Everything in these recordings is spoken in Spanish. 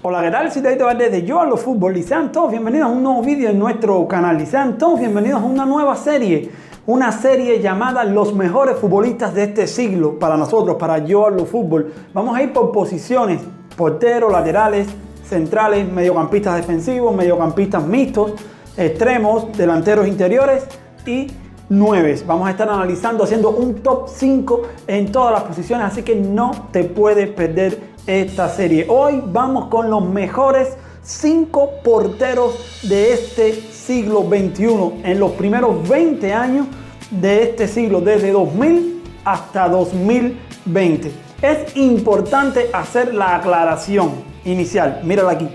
Hola, ¿qué tal? Soy David Valdés de Yo Hablo Fútbol y sean todos bienvenidos a un nuevo vídeo en nuestro canal y sean todos bienvenidos a una nueva serie, una serie llamada Los mejores futbolistas de este siglo para nosotros, para Yo Hablo Fútbol. Vamos a ir por posiciones: porteros, laterales, centrales, mediocampistas defensivos, mediocampistas mixtos, extremos, delanteros interiores y 9. Vamos a estar analizando, haciendo un top 5 en todas las posiciones, así que no te puedes perder esta serie. Hoy vamos con los mejores 5 porteros de este siglo XXI, en los primeros 20 años de este siglo, desde 2000 hasta 2020. Es importante hacer la aclaración inicial, mírala aquí,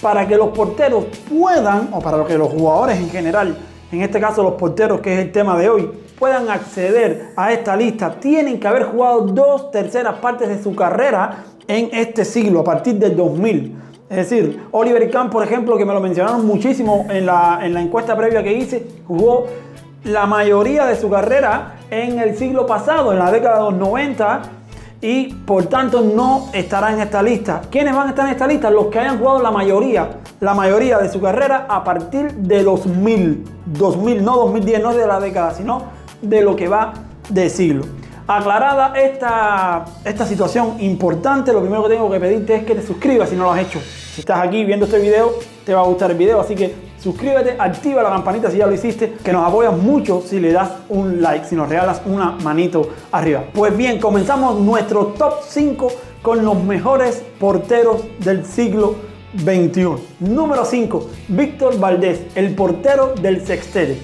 para que los porteros puedan, o para que los jugadores en general, en este caso los porteros, que es el tema de hoy, puedan acceder a esta lista, tienen que haber jugado 2/3 partes de su carrera en este siglo, a partir del 2000. Es decir, Oliver Kahn, por ejemplo, que me lo mencionaron muchísimo en la encuesta previa que hice, jugó la mayoría de su carrera en el siglo pasado, en la década de los 90, y por tanto no estará en esta lista. ¿Quiénes van a estar en esta lista? Los que hayan jugado la mayoría de su carrera a partir de 2000, no 2010, no de la década, sino de lo que va de siglo. Aclarada esta situación importante, lo primero que tengo que pedirte es que te suscribas si no lo has hecho. Si estás aquí viendo este video, te va a gustar el video, así que suscríbete, activa la campanita si ya lo hiciste, que nos apoyas mucho si le das un like, si nos regalas una manito arriba. Pues bien, comenzamos nuestro top 5 con los mejores porteros del siglo XXI. Número 5, Víctor Valdés, el portero del sextete.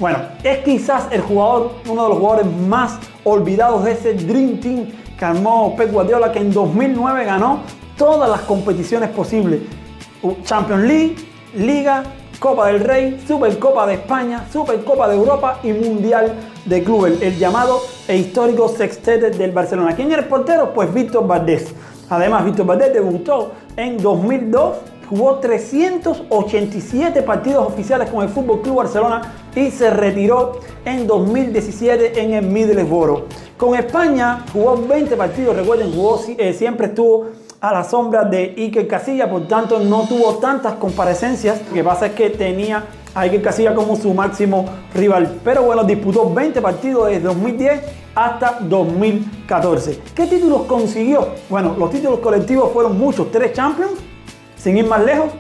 Bueno, es quizás uno de los jugadores más olvidados de ese Dream Team que armó Pep Guardiola, que en 2009 ganó todas las competiciones posibles: Champions League, Liga, Copa del Rey, Supercopa de España, Supercopa de Europa y Mundial de Clubes, el llamado e histórico sextete del Barcelona. ¿Quién era el portero? Pues Víctor Valdés. Además, Víctor Valdés debutó en 2002, jugó 387 partidos oficiales con el FC Barcelona y se retiró en 2017 en el Middlesbrough. Con España jugó 20 partidos, recuerden, siempre estuvo a la sombra de Iker Casillas, por tanto no tuvo tantas comparecencias. Lo que pasa es que tenía a Iker Casillas como su máximo rival, pero bueno, disputó 20 partidos desde 2010 hasta 2014. ¿Qué títulos consiguió? Bueno, los títulos colectivos fueron muchos: 3 Champions, sin ir más lejos,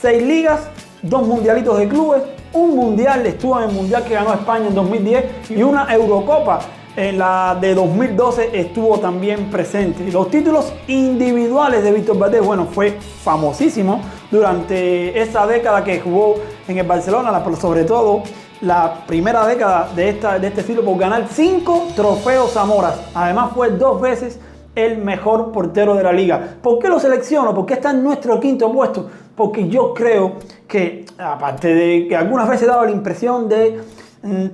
6 ligas, 2 mundialitos de clubes, un mundial, estuvo en el mundial que ganó España en 2010 y una Eurocopa. En la de 2012 estuvo también presente. Los títulos individuales de Víctor Valdés, bueno, fue famosísimo durante esa década que jugó en el Barcelona, pero sobre todo la primera década de este siglo, por ganar 5 trofeos Zamoras. Además fue 2 veces el mejor portero de la liga. ¿Por qué lo selecciono? ¿Por qué está en nuestro quinto puesto? Porque yo creo que, aparte de que algunas veces daba la impresión de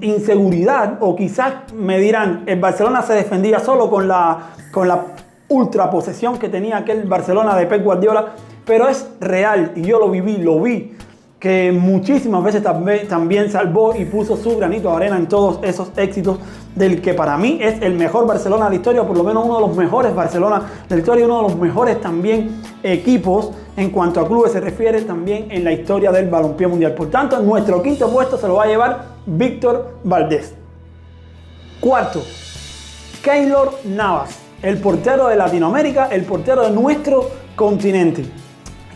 inseguridad, o quizás me dirán, el Barcelona se defendía solo con la ultra posesión que tenía aquel Barcelona de Pep Guardiola, pero es real y yo lo vi, que muchísimas veces también salvó y puso su granito de arena en todos esos éxitos del que para mí es el mejor Barcelona de la historia, o por lo menos uno de los mejores Barcelona de la historia, y uno de los mejores también equipos en cuanto a clubes se refiere también en la historia del balompié mundial. Por tanto, nuestro quinto puesto se lo va a llevar Víctor Valdés. Cuarto, Keylor Navas, el portero de Latinoamérica, el portero de nuestro continente.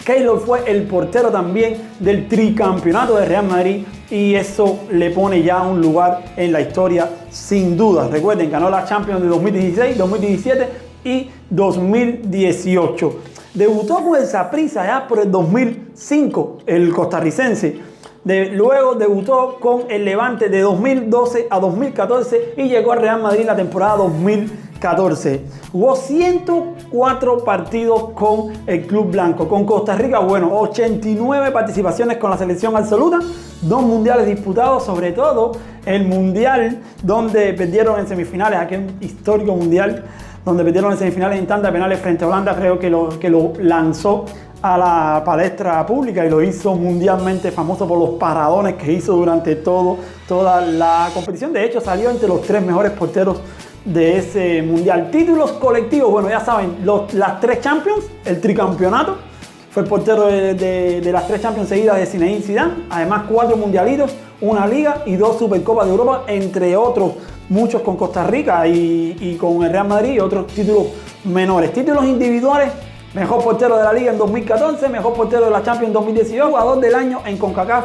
Keylor fue el portero también del tricampeonato de Real Madrid y eso le pone ya un lugar en la historia sin duda. Recuerden, ganó la Champions de 2016, 2017 y 2018. Debutó con el Saprissa ya por el 2005, el costarricense. Luego debutó con el Levante de 2012 a 2014 y llegó al Real Madrid la temporada 2014. Jugó 104 partidos con el Club Blanco. Con Costa Rica, bueno, 89 participaciones con la selección absoluta, 2 mundiales disputados, sobre todo el mundial donde perdieron en semifinales, aquel histórico mundial donde perdieron en semifinales en tanda de penales frente a Holanda. Creo que lo lanzó a la palestra pública y lo hizo mundialmente famoso por los paradones que hizo durante toda la competición. De hecho, salió entre los 3 mejores porteros de ese mundial. Títulos colectivos, bueno, ya saben, las 3 Champions, el tricampeonato, fue el portero de las 3 Champions seguidas de Zinedine Zidane. Además, 4 mundialitos, una liga y 2 Supercopas de Europa, entre otros muchos con Costa Rica y con el Real Madrid y otros títulos menores. Títulos individuales: mejor portero de la liga en 2014, mejor portero de la Champions en 2018, jugador del año en CONCACAF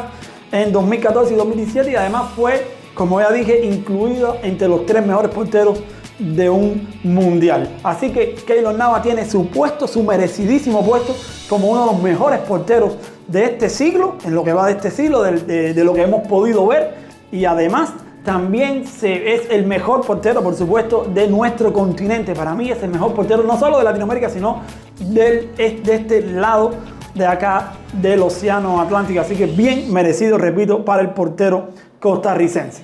en 2014 y 2017, y además fue, como ya dije, incluido entre los 3 mejores porteros de un mundial. Así que Keylor Navas tiene su puesto, su merecidísimo puesto como uno de los mejores porteros de este siglo, en lo que va de este siglo, de lo que hemos podido ver, y además también es el mejor portero, por supuesto, de nuestro continente. Para mí es el mejor portero no solo de Latinoamérica, sino de este lado de acá del Océano Atlántico. Así que bien merecido, repito, para el portero costarricense.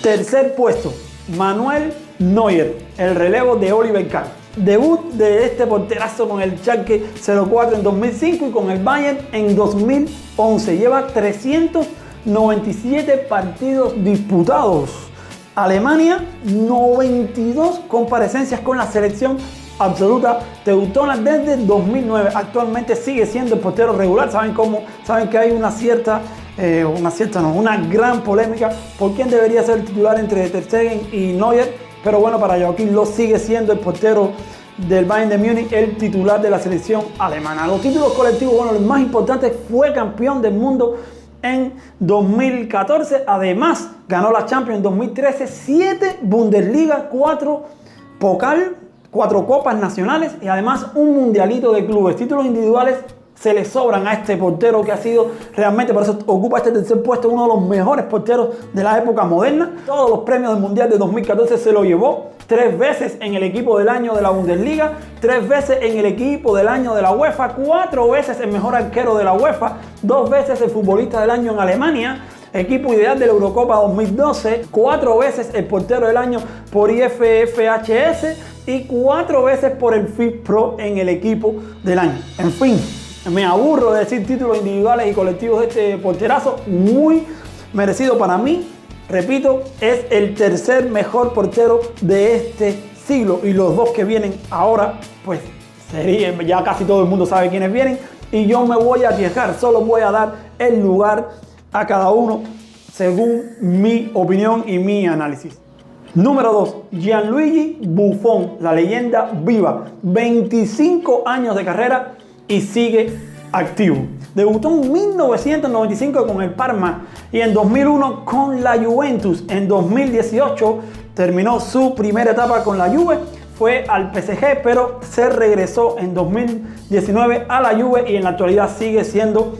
Tercer puesto, Manuel Neuer, el relevo de Oliver Kahn. Debut de este porterazo con el Schalke 04 en 2005 y con el Bayern en 2011. Lleva 397 partidos disputados. Alemania, 92 comparecencias con la selección absoluta teutona desde 2009. Actualmente sigue siendo el portero regular. Saben que hay una gran polémica por quién debería ser el titular entre Ter Stegen y Neuer. Pero bueno, para Joachim Löw sigue siendo el portero del Bayern de Múnich, el titular de la selección alemana. Los títulos colectivos, bueno, los más importantes: fue campeón del mundo en 2014. Además, ganó la Champions en 2013, 7 Bundesliga, 4 Pokal, 4 copas nacionales y además un mundialito de clubes. Títulos individuales se le sobran a este portero, que ha sido realmente, por eso ocupa este tercer puesto, uno de los mejores porteros de la época moderna. Todos los premios del Mundial de 2014 se lo llevó. 3 veces en el equipo del año de la Bundesliga, 3 veces en el equipo del año de la UEFA, 4 veces el mejor arquero de la UEFA, 2 veces el futbolista del año en Alemania, equipo ideal de la Eurocopa 2012, 4 veces el portero del año por IFFHS y 4 veces por el FIFPro en el equipo del año. En fin, me aburro de decir títulos individuales y colectivos de este porterazo. Muy merecido para mí. Repito, es el tercer mejor portero de este siglo. Y los 2 que vienen ahora, pues ya casi todo el mundo sabe quiénes vienen. Y yo me voy a arriesgar, solo voy a dar el lugar a cada uno según mi opinión y mi análisis. Número 2, Gianluigi Buffon, la leyenda viva. 25 años de carrera y sigue activo. Debutó en 1995 con el Parma y en 2001 con la Juventus. En 2018 terminó su primera etapa con la Juve, fue al PSG, pero se regresó en 2019 a la Juve y en la actualidad sigue siendo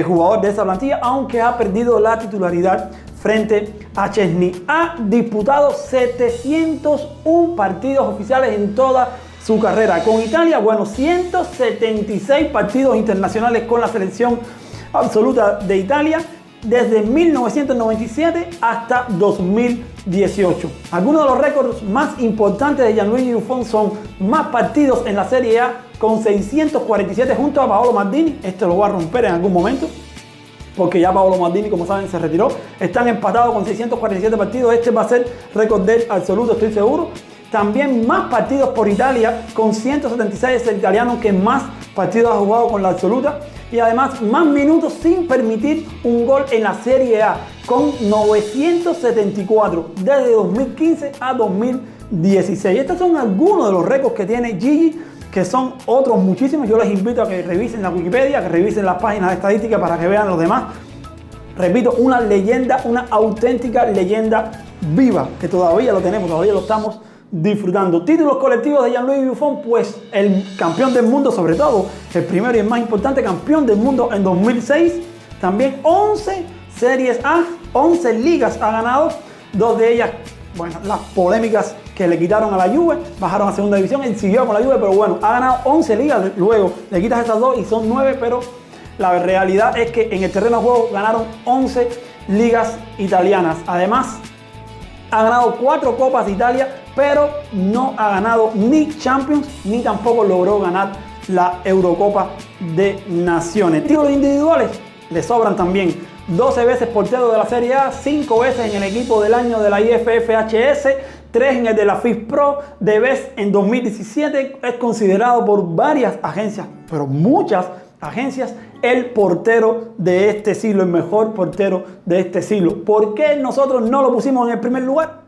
jugador de esa plantilla, aunque ha perdido la titularidad frente a Chesney. Ha disputado 701 partidos oficiales en toda su carrera. Con Italia, bueno, 176 partidos internacionales con la selección absoluta de Italia desde 1997 hasta 2018. Algunos de los récords más importantes de Gianluigi Buffon son más partidos en la Serie A con 647 junto a Paolo Maldini. Este lo va a romper en algún momento, porque ya Paolo Maldini, como saben, se retiró. Están empatados con 647 partidos. Este va a ser récord del absoluto, estoy seguro. También más partidos por Italia, con 176, es el italiano que más partidos ha jugado con la absoluta. Y además más minutos sin permitir un gol en la Serie A, con 974 desde 2015 a 2016. Estos son algunos de los récords que tiene Gigi, que son otros muchísimos. Yo les invito a que revisen la Wikipedia, que revisen las páginas de estadística para que vean los demás. Repito, una leyenda, una auténtica leyenda viva, que todavía lo tenemos, todavía lo estamos disfrutando. Títulos colectivos de Gianluigi Buffon, pues el campeón del mundo, sobre todo el primero y el más importante, campeón del mundo en 2006. También 11 Series A, 11 ligas ha ganado, 2 de ellas, bueno, las polémicas que le quitaron a la Juve, bajaron a segunda división. Él siguió con la Juve, pero bueno, ha ganado 11 ligas. Luego le quitas estas 2 y son 9, pero la realidad es que en el terreno de juego ganaron 11 ligas italianas. Además, ha ganado 4 Copas de Italia, pero no ha ganado ni Champions, ni tampoco logró ganar la Eurocopa de Naciones. Títulos individuales le sobran también. 12 veces portero de la Serie A, 5 veces en el equipo del año de la IFFHS, 3 en el de la FIFPro, de vez en 2017. Es considerado por varias agencias, pero muchas agencias, el portero de este siglo, el mejor portero de este siglo. ¿Por qué nosotros no lo pusimos en el primer lugar?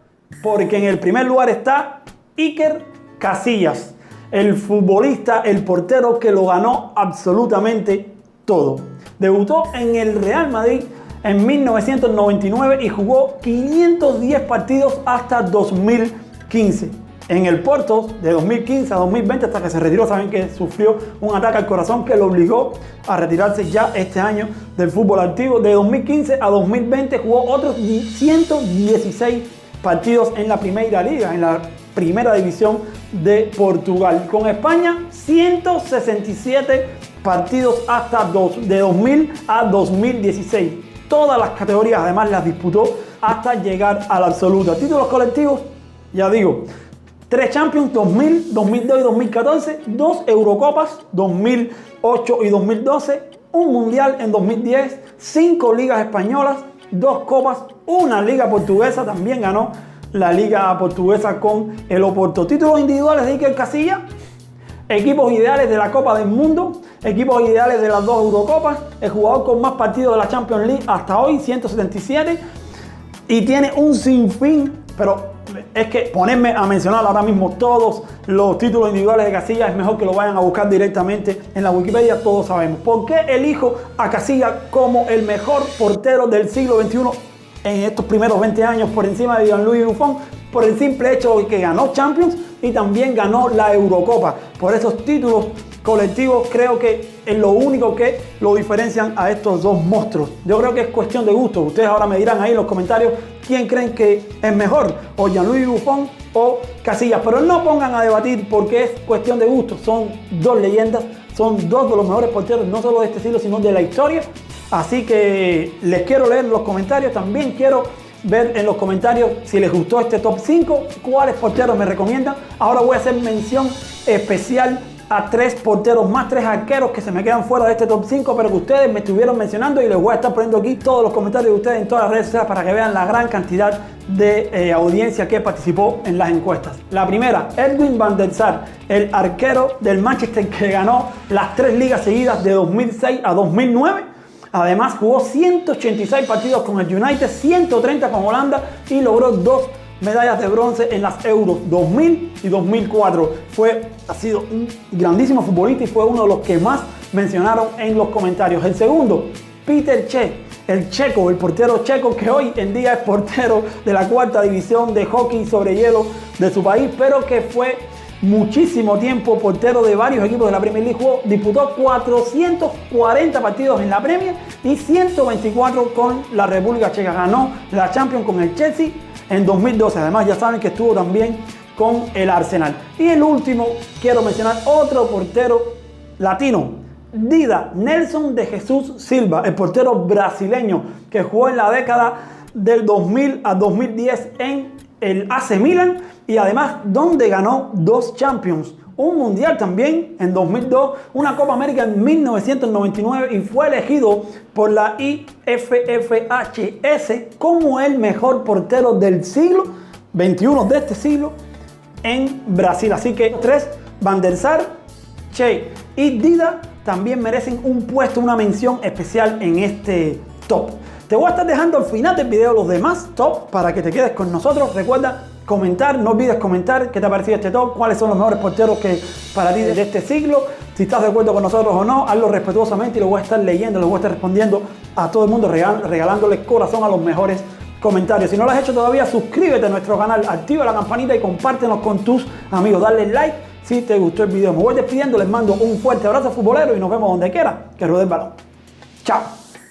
Porque en el primer lugar está Iker Casillas, el futbolista, el portero que lo ganó absolutamente todo. Debutó en el Real Madrid en 1999 y jugó 510 partidos hasta 2015. En el Porto, de 2015 a 2020, hasta que se retiró, saben que sufrió un ataque al corazón que lo obligó a retirarse ya este año del fútbol activo. De 2015 a 2020 jugó otros 116 partidos en la Primera Liga, en la primera división de Portugal. Con España, 167 partidos de 2000 a 2016. Todas las categorías además las disputó hasta llegar a la absoluta. Títulos colectivos, ya digo, 3 Champions, 2000, 2002 y 2014, 2 Eurocopas, 2008 y 2012, un Mundial en 2010, 5 ligas españolas, 2 copas, una liga portuguesa, también ganó la liga portuguesa con el Oporto. Títulos individuales de Iker Casillas, equipos ideales de la Copa del Mundo, equipos ideales de las 2 Eurocopas, el jugador con más partidos de la Champions League hasta hoy, 177, y tiene un sinfín, pero es que ponerme a mencionar ahora mismo todos los títulos individuales de Casillas es mejor que lo vayan a buscar directamente en la Wikipedia, todos sabemos. ¿Por qué elijo a Casillas como el mejor portero del siglo XXI en estos primeros 20 años por encima de Gianluigi Buffon? Por el simple hecho de que ganó Champions y también ganó la Eurocopa. Por esos títulos colectivos creo que es lo único que lo diferencian a estos dos monstruos. Yo creo que es cuestión de gusto. Ustedes ahora me dirán ahí en los comentarios quién creen que es mejor, o Gianluigi Buffon o Casillas. Pero no pongan a debatir porque es cuestión de gusto. Son dos leyendas, son dos de los mejores porteros, no solo de este siglo, sino de la historia. Así que les quiero leer los comentarios. También quiero ver en los comentarios si les gustó este top 5, cuáles porteros me recomiendan. Ahora voy a hacer mención especial a 3 porteros más, 3 arqueros que se me quedan fuera de este top 5, pero que ustedes me estuvieron mencionando, y les voy a estar poniendo aquí todos los comentarios de ustedes en todas las redes sociales para que vean la gran cantidad de audiencia que participó en las encuestas. La primera, Edwin van der Sar, el arquero del Manchester que ganó las 3 ligas seguidas de 2006 a 2009. Además jugó 186 partidos con el United, 130 con Holanda y logró 2 medallas de bronce en las Euros 2000 y 2004. Ha sido un grandísimo futbolista y fue uno de los que más mencionaron en los comentarios. El segundo, Peter Cech, el checo, el portero checo que hoy en día es portero de la 4ª división de hockey sobre hielo de su país, pero que fue muchísimo tiempo portero de varios equipos de la Premier League. Disputó 440 partidos en la Premier y 124 con la República Checa. Ganó la Champions con el Chelsea en 2012. Además, ya saben que estuvo también con el Arsenal. Y el último, quiero mencionar otro portero latino, Dida Nelson de Jesús Silva, el portero brasileño que jugó en la década del 2000 a 2010 en el AC Milan, y además donde ganó 2 Champions, un Mundial también en 2002, una Copa América en 1999, y fue elegido por la IFFHS como el mejor portero del siglo XXI, de este siglo, en Brasil. Así que 3, Van der Sar, Cech y Dida también merecen un puesto, una mención especial en este top. Te voy a estar dejando al final del video los demás top para que te quedes con nosotros. Recuerda comentar, no olvides comentar qué te ha parecido este top, cuáles son los mejores porteros que para ti de este siglo, si estás de acuerdo con nosotros o no. Hazlo respetuosamente y lo voy a estar leyendo, lo voy a estar respondiendo a todo el mundo, regalándoles corazón a los mejores comentarios. Si no lo has hecho todavía, suscríbete a nuestro canal, activa la campanita y compártenos con tus amigos. Dale like si te gustó el video. Me voy despidiendo, les mando un fuerte abrazo futbolero y nos vemos donde quiera que ruede el balón. Chao.